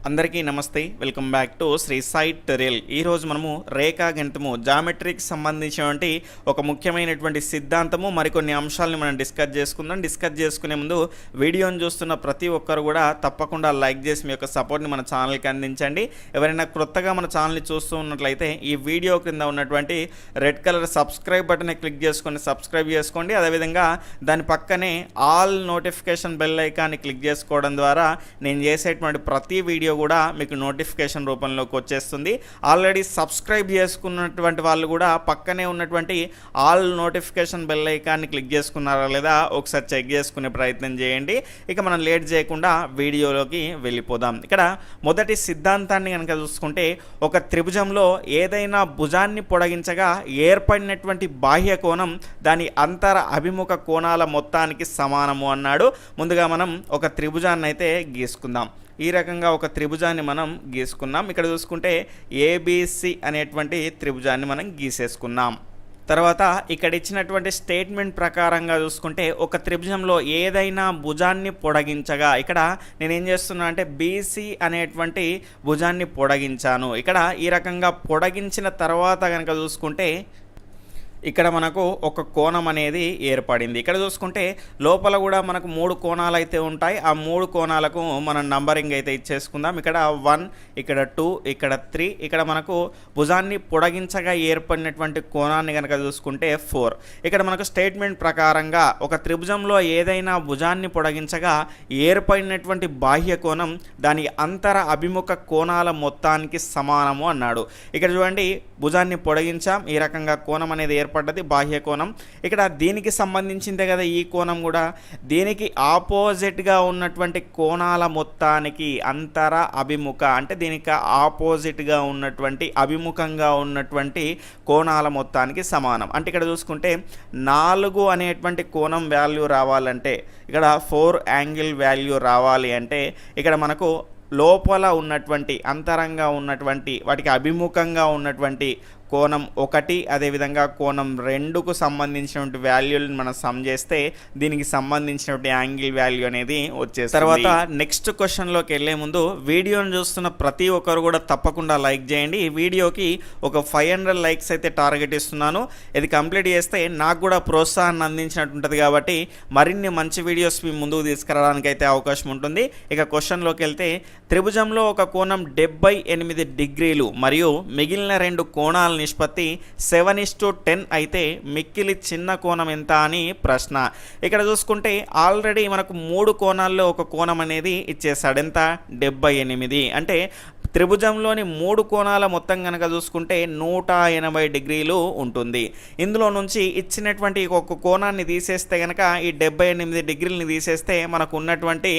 అందరికీ నమస్తే. Welcome back to Sri Sai tutorial. ఈరోజు మనము రేఖాగణితము జామెట్రీకి సంబంధించినటువంటి ఒక ముఖ్యమైనటువంటి సిద్ధాంతము మరికొన్ని అంశాలను మనం డిస్కస్ చేసుకుందాం. డిస్కస్ చేసుకునే ముందు వీడియోని చూస్తున్న ప్రతి ఒక్కరు కూడా తప్పకుండా లైక్ చేసి మీ యొక్క సపోర్ట్ని మన ఛానల్కి అందించండి. ఎవరైనా కొత్తగా మన ఛానల్ని చూస్తూ ఉన్నట్లయితే ఈ వీడియో క్రింద ఉన్నటువంటి రెడ్ కలర్ సబ్స్క్రైబ్ బటన్ని క్లిక్ చేసుకొని సబ్స్క్రైబ్ చేసుకోండి. అదేవిధంగా దాని పక్కనే ఆల్ నోటిఫికేషన్ బెల్ ఐకాన్ని క్లిక్ చేసుకోవడం ద్వారా నేను చేసేటువంటి ప్రతి వీడియో కూడా మీకు నోటిఫికేషన్ రూపంలోకి వచ్చేస్తుంది. ఆల్రెడీ సబ్స్క్రైబ్ చేసుకున్నటువంటి వాళ్ళు కూడా పక్కనే ఉన్నటువంటి ఆల్ నోటిఫికేషన్ బెల్ ఐకాన్ని క్లిక్ చేసుకున్నారా లేదా ఒకసారి చెక్ చేసుకునే ప్రయత్నం చేయండి. ఇక మనం లేట్ చేయకుండా వీడియోలోకి వెళ్ళిపోదాం. ఇక్కడ మొదటి సిద్ధాంతాన్ని కనుక చూసుకుంటే, ఒక త్రిభుజంలో ఏదైనా భుజాన్ని పొడిగించగా ఏర్పడినటువంటి బాహ్య కోణం దాని అంతర అభిముఖ కోణాల మొత్తానికి సమానము అన్నాడు. ముందుగా మనం ఒక త్రిభుజాన్ని అయితే గీసుకుందాం. ఈ రకంగా ఒక త్రిభుజాన్ని మనం గీసుకున్నాం. ఇక్కడ చూసుకుంటే ఏబిసి అనేటువంటి త్రిభుజాన్ని మనం గీసేసుకున్నాం. తర్వాత ఇక్కడ ఇచ్చినటువంటి స్టేట్మెంట్ ప్రకారంగా చూసుకుంటే, ఒక త్రిభుజంలో ఏదైనా భుజాన్ని పొడిగించగా, ఇక్కడ నేనేం చేస్తున్నా అంటే బీసీ అనేటువంటి భుజాన్ని పొడిగించాను. ఇక్కడ ఈ రకంగా పొడిగించిన తర్వాత కనుక చూసుకుంటే ఇక్కడ మనకు ఒక కోణం అనేది ఏర్పడింది. ఇక్కడ చూసుకుంటే లోపల కూడా మనకు 3 కోణాలు అయితే ఉంటాయి. ఆ 3 కోణాలకు మనం నంబరింగ్ అయితే ఇచ్చేసుకుందాం. ఇక్కడ 1, ఇక్కడ 2, ఇక్కడ 3. ఇక్కడ మనకు భుజాన్ని పొడిగించగా ఏర్పడినటువంటి కోణాన్ని కనుక చూసుకుంటే 4. ఇక్కడ మనకు స్టేట్మెంట్ ప్రకారంగా ఒక త్రిభుజంలో ఏదైనా భుజాన్ని పొడిగించగా ఏర్పడినటువంటి బాహ్య కోణం దాని అంతర అభిముఖ కోణాల మొత్తానికి సమానము అన్నాడు. ఇక్కడ చూడండి, భుజాన్ని పొడిగించాం, ఈ రకంగా కోణం అనేది ఏర్పడ్డది, బాహ్య కోణం. ఇక్కడ దీనికి సంబంధించిందే కదా ఈ కోణం కూడా. దీనికి ఆపోజిట్గా ఉన్నటువంటి కోణాల మొత్తానికి అంతర అభిముఖ అంటే దీనికి ఆపోజిట్గా ఉన్నటువంటి అభిముఖంగా ఉన్నటువంటి కోణాల మొత్తానికి సమానం. అంటే ఇక్కడ చూసుకుంటే 4 అనేటువంటి కోణం వాల్యూ రావాలంటే, ఇక్కడ 4 యాంగిల్ వాల్యూ రావాలి అంటే ఇక్కడ మనకు లోపల ఉన్నటువంటి అంతరంగా ఉన్నటువంటి వాటికి అభిముఖంగా ఉన్నటువంటి కోణం 1, అదేవిధంగా కోణం 2కు సంబంధించినటువంటి వాల్యూలను మనం సమ్ చేస్తే దీనికి సంబంధించినటువంటి యాంగిల్ వాల్యూ అనేది వచ్చేస్తుంది. తర్వాత నెక్స్ట్ క్వశ్చన్లోకి వెళ్ళే ముందు వీడియోని చూస్తున్న ప్రతి ఒక్కరు కూడా తప్పకుండా లైక్ చేయండి. ఈ వీడియోకి ఒక 500 లైక్స్ అయితే టార్గెట్ ఇస్తున్నాను. ఇది కంప్లీట్ చేస్తే నాకు కూడా ప్రోత్సాహాన్ని అందించినట్టు ఉంటుంది కాబట్టి మరిన్ని మంచి వీడియోస్ మీ ముందుకు తీసుకురావడానికి అయితే అవకాశం ఉంటుంది. ఇక క్వశ్చన్లోకి వెళ్తే, త్రిభుజంలో ఒక కోణం 78 డిగ్రీలు మరియు మిగిలిన 2 కోణాల నిష్పత్తి 7:10 అయితే మిక్కిలి చిన్న కోణం ఎంత అని ప్రశ్న. ఇక్కడ చూసుకుంటే ఆల్రెడీ మనకు 3 కోణాల్లో ఒక కోణం అనేది ఇచ్చేసాడు. ఎంత? 78. అంటే త్రిభుజంలోని 3 కోణాల మొత్తం కనుక చూసుకుంటే 180 డిగ్రీలు ఉంటుంది. ఇందులో నుంచి ఇచ్చినటువంటి ఒక కోణాన్ని తీసేస్తే కనుక ఈ 78 డిగ్రీలని తీసేస్తే మనకు ఉన్నటువంటి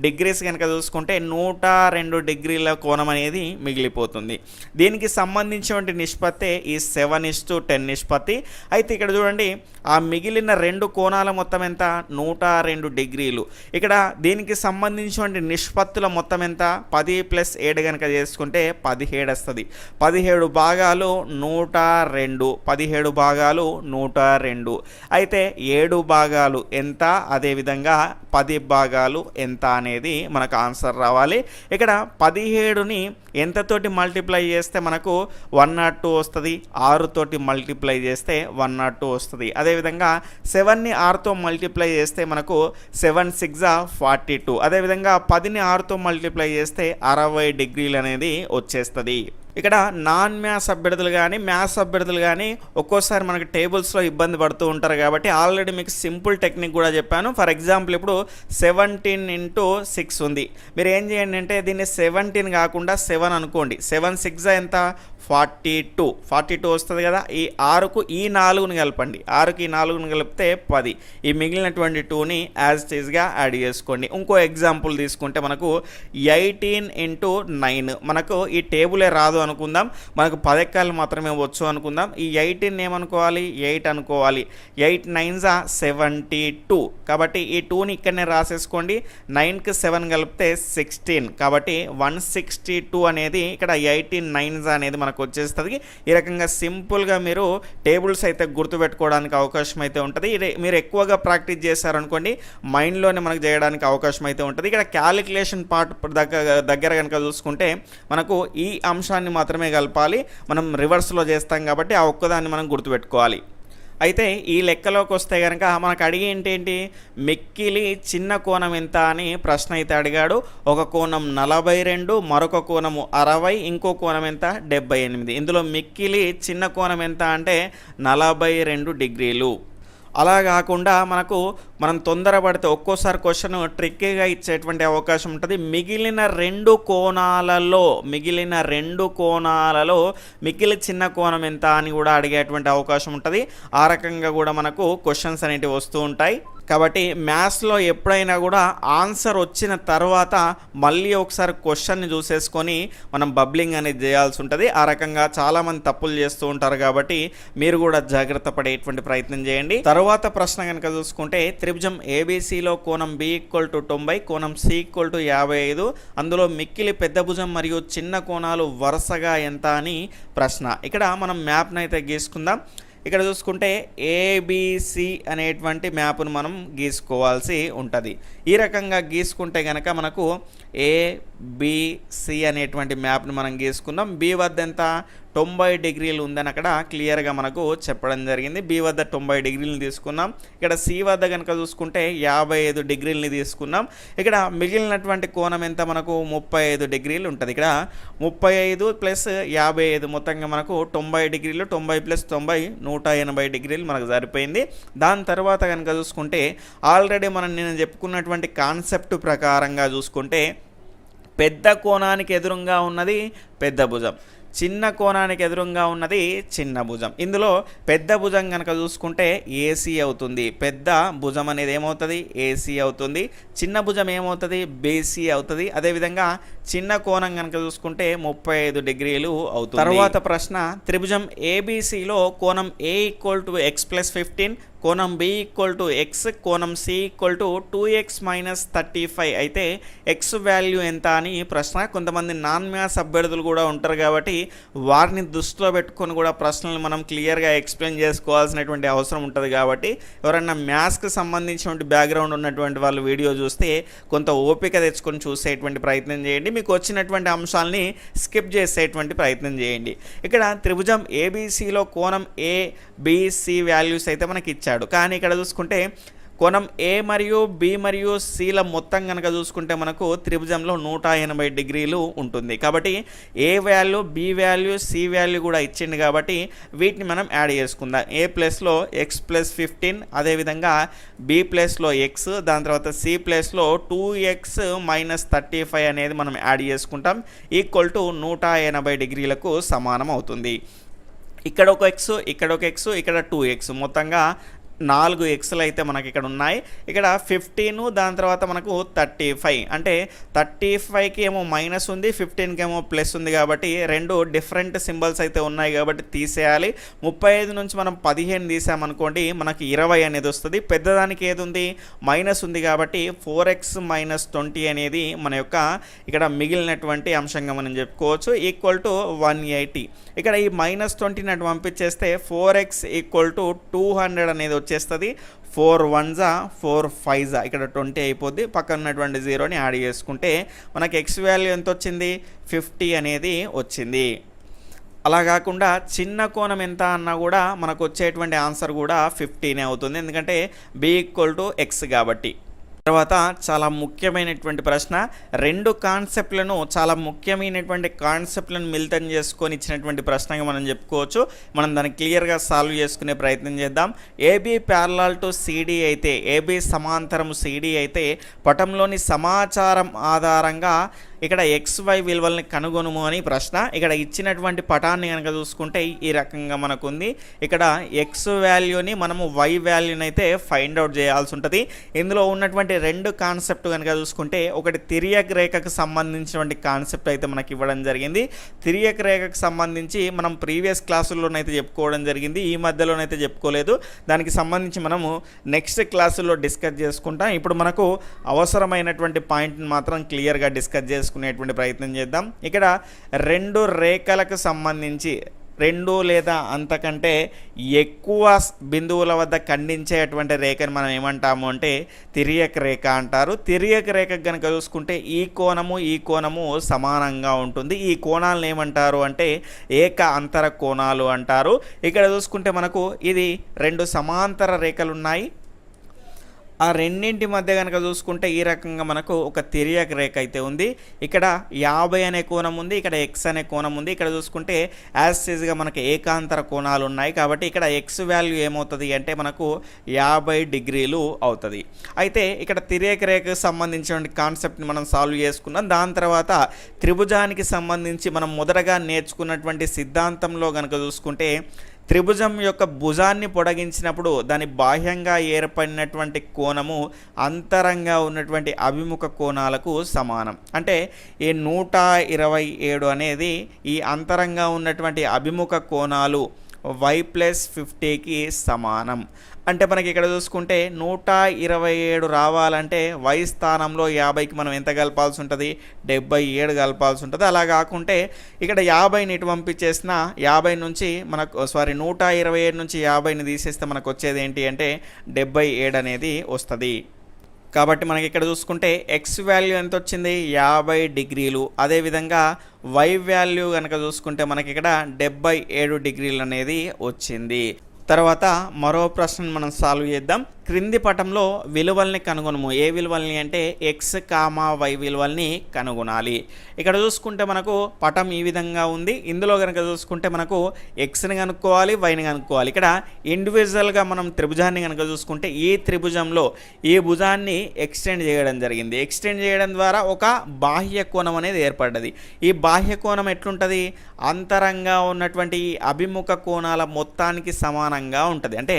డిగ్రీస్ కనుక చూసుకుంటే 102 డిగ్రీల కోణం అనేది మిగిలిపోతుంది. దీనికి సంబంధించినటువంటి నిష్పత్తి ఈ 7:10 నిష్పత్తి. అయితే ఇక్కడ చూడండి, ఆ మిగిలిన 2 కోణాల మొత్తం ఎంత? 102 డిగ్రీలు. ఇక్కడ దీనికి సంబంధించినటువంటి నిష్పత్తుల మొత్తం ఎంత? 10 + 7 కనుక చేసుకుంటే 17 వస్తుంది. 17 భాగాలు 102, 17 భాగాలు 102. అయితే 7 భాగాలు ఎంత, అదేవిధంగా 10 భాగాలు ఎంత అనేది మనకు ఆన్సర్ రావాలి. ఇక్కడ 17ని ఎంతతోటి మల్టిప్లై చేస్తే మనకు 102 వస్తుంది, 6 తోటి మల్టిప్లై చేస్తే 102 వస్తుంది. అదేవిధంగా 7ని 6తో మల్టిప్లై చేస్తే మనకు 7 × 6 = 42. అదేవిధంగా 10ని 6తో మల్టిప్లై చేస్తే 60 డిగ్రీలు అనేది వచ్చేస్తుంది. ఇక్కడ నాన్ మ్యాథ్స్ అభ్యర్థులు కానీ మ్యాథ్స్ అభ్యర్థులు కానీ ఒక్కోసారి మనకి టేబుల్స్లో ఇబ్బంది పడుతూ ఉంటారు కాబట్టి ఆల్రెడీ మీకు సింపుల్ టెక్నిక్ కూడా చెప్పాను. ఫర్ ఎగ్జాంపుల్ ఇప్పుడు 17 × 6 ఉంది. మీరు ఏం చేయండి అంటే దీన్ని 17 కాకుండా 7 అనుకోండి. 7 × 6 ఎంత? 42 వస్తుంది కదా. ఈ 6కు ఈ 4ని కలపండి. 6కి ఈ 4ని కలిపితే 10. ఈ మిగిలినటువంటి 2ని యాజ్ ఇట్ ఈస్గా యాడ్ చేసుకోండి. ఇంకో ఎగ్జాంపుల్ తీసుకుంటే మనకు 18 × 9 మనకు ఈ టేబులే రాదు అనుకుందాం, మనకు 10 ఎక్కాలు మాత్రమే వచ్చు అనుకుందాం. ఈ 8ని ఏమనుకోవాలి, 8 అనుకోవాలి. 8 9s 72. కాబట్టి ఈ 2ని ఇక్కడనే రాసేసుకోండి. 9కి 7 కలిపితే 16, కాబట్టి 162 అనేది ఇక్కడ 18 9s అనేది మనకు వచ్చేస్తుంది. ఈ రకంగా సింపుల్గా మీరు టేబుల్స్ అయితే గుర్తుపెట్టుకోవడానికి అవకాశం అయితే ఉంటుంది. మీరు ఎక్కువగా ప్రాక్టీస్ చేశారనుకోండి మైండ్లోనే మనకు చేయడానికి అవకాశం అయితే ఉంటుంది. ఇక్కడ క్యాలిక్యులేషన్ పార్ట్ దగ్గర కనుక చూసుకుంటే మనకు ఈ అంశాన్ని మాత్రమే కలపాలి, మనం రివర్స్లో చేస్తాం కాబట్టి ఆ ఒక్కదాన్ని మనం గుర్తుపెట్టుకోవాలి. అయితే ఈ లెక్కలోకి వస్తే కనుక మనకు అడిగి ఏంటి, మిక్కిలి చిన్న కోణం ఎంత అని ప్రశ్న అయితే అడిగాడు. ఒక కోణం 42, మరొక కోణము 60, ఇంకో కోణం ఎంత 78. ఇందులో మిక్కిలి చిన్న కోణం ఎంత అంటే 42 డిగ్రీలు. అలా కాకుండా మనం తొందరపడితే ఒక్కోసారి క్వశ్చన్ ట్రిక్కీగా ఇచ్చేటువంటి అవకాశం ఉంటుంది. మిగిలిన రెండు కోణాలలో మిగిలిన చిన్న కోణం ఎంత అని కూడా అడిగేటువంటి అవకాశం ఉంటుంది. ఆ రకంగా కూడా మనకు క్వశ్చన్స్ అనేటివి వస్తూ ఉంటాయి. కాబట్టి మ్యాథ్స్లో ఎప్పుడైనా కూడా ఆన్సర్ వచ్చిన తర్వాత మళ్ళీ ఒకసారి క్వశ్చన్ని చూసేసుకొని మనం బబ్లింగ్ అనేది చేయాల్సి ఉంటుంది. ఆ రకంగా చాలామంది తప్పులు చేస్తూ ఉంటారు కాబట్టి మీరు కూడా జాగ్రత్త పడేటువంటి ప్రయత్నం చేయండి. తర్వాత ప్రశ్న కనుక చూసుకుంటే త్రిభుజం ఏబీసీలో కోణం B = 90, కోణం C = 55, అందులో మిక్కిలి పెద్ద భుజం మరియు చిన్న కోణాలు వరుసగా ఎంత అని ప్రశ్న. ఇక్కడ మనం మ్యాప్ను అయితే గీసుకుందాం. ఇక్కడ చూసుకుంటే ఏబిసి అనేటువంటి మ్యాప్ను మనం గీసుకోవాల్సి ఉంటుంది. ఈ రకంగా గీసుకుంటే కనుక మనకు ఏబిసి అనేటువంటి మ్యాప్ను మనం గీసుకుందాం. బి వద్ద ఎంత 90 డిగ్రీలు ఉందని అక్కడ క్లియర్గా మనకు చెప్పడం జరిగింది. బి వద్ద 90 డిగ్రీలను తీసుకున్నాం. ఇక్కడ సి వద్ద కనుక చూసుకుంటే 55 డిగ్రీలని తీసుకున్నాం. ఇక్కడ మిగిలినటువంటి కోణం ఎంత మనకు 35 డిగ్రీలు ఉంటుంది. ఇక్కడ 35 + 55 మొత్తంగా మనకు 90 డిగ్రీలు, 90 + 90 180 డిగ్రీలు మనకు సరిపోయింది. దాని తర్వాత కనుక చూసుకుంటే ఆల్రెడీ నేను చెప్పుకున్నటువంటి కాన్సెప్ట్ ప్రకారంగా చూసుకుంటే పెద్ద కోణానికి ఎదురుగా ఉన్నది పెద్ద భుజం, చిన్న కోణానికి ఎదురుగా ఉన్నది చిన్న భుజం. ఇందులో పెద్ద భుజం కనుక చూసుకుంటే ఏసీ అవుతుంది. పెద్ద భుజం అనేది ఏమవుతుంది, ఏసీ అవుతుంది. చిన్న భుజం ఏమవుతుంది, బీసీ అవుతుంది. అదేవిధంగా చిన్న కోణం కనుక చూసుకుంటే 35 డిగ్రీలు అవుతుంది. తర్వాత ప్రశ్న, త్రిభుజం ఏబీసీలో కోణం A = x + 15, కోణం B = x, కోణం C = 2x - 35 అయితే ఎక్స్ వాల్యూ ఎంత అని ప్రశ్న. కొంతమంది నాన్ మ్యాథ్స్ అభ్యర్థులు కూడా ఉంటారు కాబట్టి వారిని దృష్టిలో పెట్టుకొని కూడా ప్రశ్నలు మనం క్లియర్గా ఎక్స్ప్లెయిన్ చేసుకోవాల్సినటువంటి అవసరం ఉంటుంది. కాబట్టి ఎవరైనా మ్యాథ్స్కి సంబంధించినటువంటి బ్యాక్గ్రౌండ్ ఉన్నటువంటి వాళ్ళు వీడియో చూస్తే కొంత ఓపిక తెచ్చుకొని చూసేటువంటి ప్రయత్నం చేయండి. మీకు వచ్చినటువంటి అంశాలని స్కిప్ చేసేటువంటి ప్రయత్నం చేయండి. ఇక్కడ త్రిభుజం ఏబీసీలో కోణం ఏబిసి వాల్యూస్ అయితే మనకి ఇచ్చాడు. కానీ ఇక్కడ చూసుకుంటే కోణం A మరియు B మరియు Cల మొత్తం కనుక చూసుకుంటే మనకు త్రిభుజంలో 180 డిగ్రీలు ఉంటుంది. కాబట్టి A value, B value, C value కూడా ఇచ్చింది కాబట్టి వీటిని మనం యాడ్ చేసుకుందాం. A ప్లస్లో x + 15, అదేవిధంగా B ప్లస్లో x, దాని తర్వాత C ప్లస్లో 2x - 35 అనేది మనం యాడ్ చేసుకుంటాం. = 180 డిగ్రీలకు సమానం అవుతుంది. ఇక్కడ ఒక x, ఇక్కడ ఒక x, ఇక్కడ 2x, మొత్తంగా 4 ఎక్స్లు అయితే మనకి ఇక్కడ ఉన్నాయి. ఇక్కడ 15, దాని తర్వాత మనకు 35, అంటే 35కి ఏమో మైనస్ ఉంది, 15కి ఏమో ప్లస్ ఉంది. కాబట్టి రెండు డిఫరెంట్ సింబల్స్ అయితే ఉన్నాయి కాబట్టి తీసేయాలి. 35 నుంచి మనం 15 తీసామనుకోండి మనకి 20 అనేది వస్తుంది. పెద్దదానికి ఏది ఉంది, మైనస్ ఉంది కాబట్టి 4x - 20 అనేది మన యొక్క ఇక్కడ మిగిలినటువంటి అంశంగా మనం చెప్పుకోవచ్చు. = 180. ఇక్కడ ఈ -20 అటు పంపించేస్తే 4x = 200 అనేది వచ్చేస్తుంది. 4 1s 4 5s ఇక్కడ 20 అయిపోద్ది. పక్కన ఉన్నటువంటి 0ని యాడ్ చేసుకుంటే మనకి x వాల్యూ ఎంత వచ్చింది, 50 అనేది వచ్చింది. అలా కాకుండా చిన్న కోణం ఎంత అన్నా కూడా మనకు వచ్చేటువంటి ఆన్సర్ కూడా 15 అవుతుంది, ఎందుకంటే B = x కాబట్టి. తర్వాత చాలా ముఖ్యమైనటువంటి ప్రశ్న, రెండు కాన్సెప్ట్లను, చాలా ముఖ్యమైనటువంటి కాన్సెప్ట్లను మిళితం చేసుకొని ఇచ్చినటువంటి ప్రశ్నగా మనం చెప్పుకోవచ్చు. మనం దాన్ని క్లియర్గా సాల్వ్ చేసుకునే ప్రయత్నం చేద్దాం. ఏబీ ప్యారలల్ టు సిడి అయితే, ఏబీ సమాంతరం సిడి అయితే పటంలోని సమాచారం ఆధారంగా ఇక్కడ XY విలువల్ని కనుగొనుము అని ప్రశ్న. ఇక్కడ ఇచ్చినటువంటి పటాన్ని కనుక చూసుకుంటే ఈ రకంగా మనకు ఉంది. ఇక్కడ X వాల్యూని మనము Y వాల్యూని అయితే ఫైండ్ అవుట్ చేయాల్సి ఉంటుంది. ఇందులో ఉన్నటువంటి రెండు కాన్సెప్ట్ కనుక చూసుకుంటే ఒకటి తిర్యక్ రేఖకు సంబంధించినటువంటి కాన్సెప్ట్ అయితే మనకి ఇవ్వడం జరిగింది. తిర్యక్ రేఖకు సంబంధించి మనం ప్రీవియస్ క్లాసుల్లోనైతే చెప్పుకోవడం జరిగింది, ఈ మధ్యలోనైతే చెప్పుకోలేదు. దానికి సంబంధించి మనము నెక్స్ట్ క్లాసుల్లో డిస్కస్ చేసుకుంటాం. ఇప్పుడు మనకు అవసరమైనటువంటి పాయింట్ని మాత్రం క్లియర్గా డిస్కస్ చేసుకునేటువంటి ప్రయత్నం చేద్దాం. ఇక్కడ రెండు రేఖలకు సంబంధించి రెండు లేదా అంతకంటే ఎక్కువ బిందువుల వద్ద ఖండించేటువంటి రేఖని మనం ఏమంటాము అంటే తిర్యక్ రేఖ అంటారు. తిర్యక్ రేఖకు కనుక చూసుకుంటే ఈ కోణము సమానంగా ఉంటుంది. ఈ కోణాలను ఏమంటారు అంటే ఏక అంతర కోణాలు అంటారు. ఇక్కడ చూసుకుంటే మనకు ఇది రెండు సమాంతర రేఖలు ఉన్నాయి. ఆ రెండింటి మధ్య కనుక చూసుకుంటే ఈ రకంగా మనకు ఒక తిర్యక్ రేఖ అయితే ఉంది. ఇక్కడ 50 అనే కోణం ఉంది, ఇక్కడ X అనే కోణం ఉంది. ఇక్కడ చూసుకుంటే యాస్టీజ్గా మనకి ఏకాంతర కోణాలు ఉన్నాయి కాబట్టి ఇక్కడ X వాల్యూ ఏమవుతుంది అంటే మనకు 50 డిగ్రీలు అవుతుంది. అయితే ఇక్కడ తిర్యక్ రేఖకు సంబంధించిన కాన్సెప్ట్ని మనం సాల్వ్ చేసుకున్నాం. దాని తర్వాత త్రిభుజానికి సంబంధించి మనం మొదటగా నేర్చుకున్నటువంటి సిద్ధాంతంలో కనుక చూసుకుంటే త్రిభుజం యొక్క భుజాన్ని పొడిగించినప్పుడు దాని బాహ్యంగా ఏర్పడినటువంటి కోణము అంతరంగా ఉన్నటువంటి అభిముఖ కోణాలకు సమానం. అంటే ఈ 127 అనేది ఈ అంతరంగా ఉన్నటువంటి అభిముఖ కోణాలు y+50కి సమానం. అంటే మనకి ఇక్కడ చూసుకుంటే 127 రావాలంటే y స్థానంలో 50కి మనం ఎంత కలపాల్సి ఉంటుంది, 77 కలపాల్సి ఉంటుంది. అలా కాకుంటే ఇక్కడ 50ని ఇటు పంపించేసిన 50 నుంచి మనకు 127 నుంచి 50ని తీసేస్తే మనకు వచ్చేది ఏంటి అంటే 77 అనేది వస్తుంది. కాబట్టి మనకి ఇక్కడ చూసుకుంటే X వాల్యూ ఎంత వచ్చింది 50 డిగ్రీలు. అదేవిధంగా Y వాల్యూ కనుక చూసుకుంటే మనకి ఇక్కడ 77 డిగ్రీలు అనేది వచ్చింది. తర్వాత మరో ప్రశ్నను మనం సాల్వ్ చేద్దాం. క్రింది పటంలో విలువల్ని కనుగొనము. ఏ విలువల్ని అంటే X, Y విలువల్ని కనుగొనాలి. ఇక్కడ చూసుకుంటే మనకు పటం ఈ విధంగా ఉంది. ఇందులో కనుక చూసుకుంటే మనకు Xని కనుక్కోవాలి, Yని కనుక్కోవాలి. ఇక్కడ ఇండివిజువల్గా మనం త్రిభుజాన్ని కనుక చూసుకుంటే ఈ త్రిభుజంలో ఈ భుజాన్ని ఎక్స్టెండ్ చేయడం జరిగింది. ఎక్స్టెండ్ చేయడం ద్వారా ఒక బాహ్య కోణం అనేది ఏర్పడ్డది. ఈ బాహ్య కోణం ఎట్లుంటుంది, అంతరంగా ఉన్నటువంటి అభిముఖ కోణాల మొత్తానికి సమానంగా ఉంటుంది. అంటే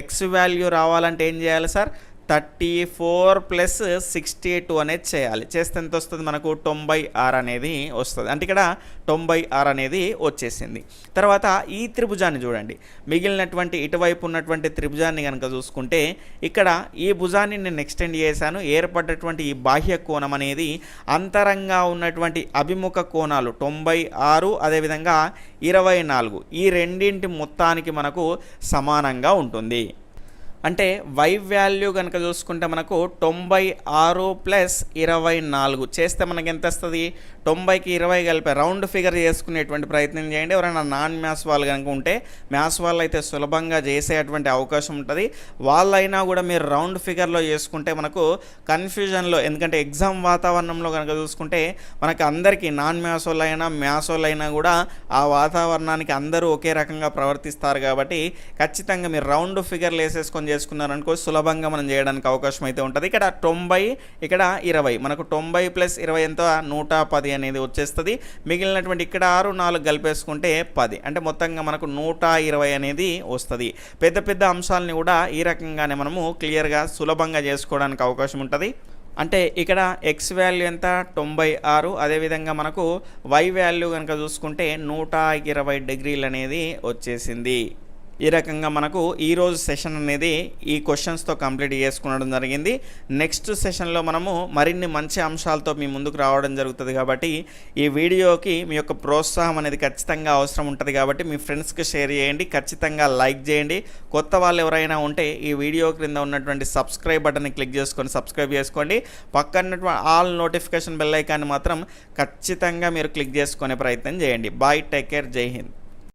X వాల్యూ రావాలంటే ఏం చేయాలి సార్, 34 + 62 అనేది చేయాలి. చేస్తే ఎంత వస్తుంది మనకు 96 అనేది వస్తుంది. అంటే ఇక్కడ 96 అనేది వచ్చేసింది. తర్వాత ఈ త్రిభుజాన్ని చూడండి, మిగిలినటువంటి ఇటువైపు ఉన్నటువంటి త్రిభుజాన్ని కనుక చూసుకుంటే ఇక్కడ ఈ భుజాన్ని నేను ఎక్స్టెండ్ చేశాను. ఏర్పడ్డటువంటి ఈ బాహ్య కోణం అనేది అంతరంగా ఉన్నటువంటి అభిముఖ కోణాలు 96 అదేవిధంగా 24 ఈ రెండింటి మొత్తానికి మనకు సమానంగా ఉంటుంది. అంటే Y వాల్యూ కనుక చూసుకుంటే మనకు 96 + 24 చేస్తే మనకి ఎంత వస్తుంది, 90కి 20 కలిపి రౌండ్ ఫిగర్ చేసుకునేటువంటి ప్రయత్నం చేయండి. ఎవరైనా నాన్ మ్యాథ్స్ వాళ్ళు కనుక ఉంటే మ్యాథ్స్ వాళ్ళు అయితే సులభంగా చేసేటువంటి అవకాశం ఉంటుంది. వాళ్ళైనా కూడా మీరు రౌండ్ ఫిగర్లో చేసుకుంటే మనకు కన్ఫ్యూజన్లో, ఎందుకంటే ఎగ్జామ్ వాతావరణంలో కనుక చూసుకుంటే మనకు అందరికీ నాన్ మ్యాథ్స్ వాళ్ళైనా మ్యాథ్స్ వాళ్ళైనా కూడా ఆ వాతావరణానికి అందరూ ఒకే రకంగా ప్రవర్తిస్తారు. కాబట్టి ఖచ్చితంగా మీరు రౌండ్ ఫిగర్లు వేసేసుకొని చేసుకున్నారనుకో సులభంగా మనం చేయడానికి అవకాశం అయితే ఉంటుంది. ఇక్కడ 90 ఇక్కడ 20 మనకు 90 + 20 ఎంత 110 అనేది వచ్చేస్తుంది. మిగిలినటువంటి ఇక్కడ 6 4 కలిపేసుకుంటే 10 అంటే మొత్తంగా మనకు 120 అనేది వస్తుంది. పెద్ద పెద్ద అంశాలని కూడా ఈ రకంగానే మనము క్లియర్గా సులభంగా చేసుకోవడానికి అవకాశం ఉంటుంది. అంటే ఇక్కడ X వాల్యూ ఎంత 96, అదేవిధంగా మనకు Y వాల్యూ కనుక చూసుకుంటే 120 డిగ్రీలు అనేది వచ్చేసింది. ఈ రకంగా మనకు ఈరోజు సెషన్ అనేది ఈ క్వశ్చన్స్తో కంప్లీట్ చేసుకోవడం జరిగింది. నెక్స్ట్ సెషన్లో మనము మరిన్ని మంచి అంశాలతో మీ ముందుకు రావడం జరుగుతుంది. కాబట్టి ఈ వీడియోకి మీ యొక్క ప్రోత్సాహం అనేది ఖచ్చితంగా అవసరం ఉంటుంది. కాబట్టి మీ ఫ్రెండ్స్కి షేర్ చేయండి, ఖచ్చితంగా లైక్ చేయండి. కొత్త వాళ్ళు ఎవరైనా ఉంటే ఈ వీడియో క్రింద ఉన్నటువంటి సబ్స్క్రైబ్ బటన్ని క్లిక్ చేసుకొని సబ్స్క్రైబ్ చేసుకోండి. పక్కన ఆల్ నోటిఫికేషన్ బెల్ ఐకాన్ని మాత్రం ఖచ్చితంగా మీరు క్లిక్ చేసుకునే ప్రయత్నం చేయండి. బాయ్, టేక్ కేర్, జై హింద్.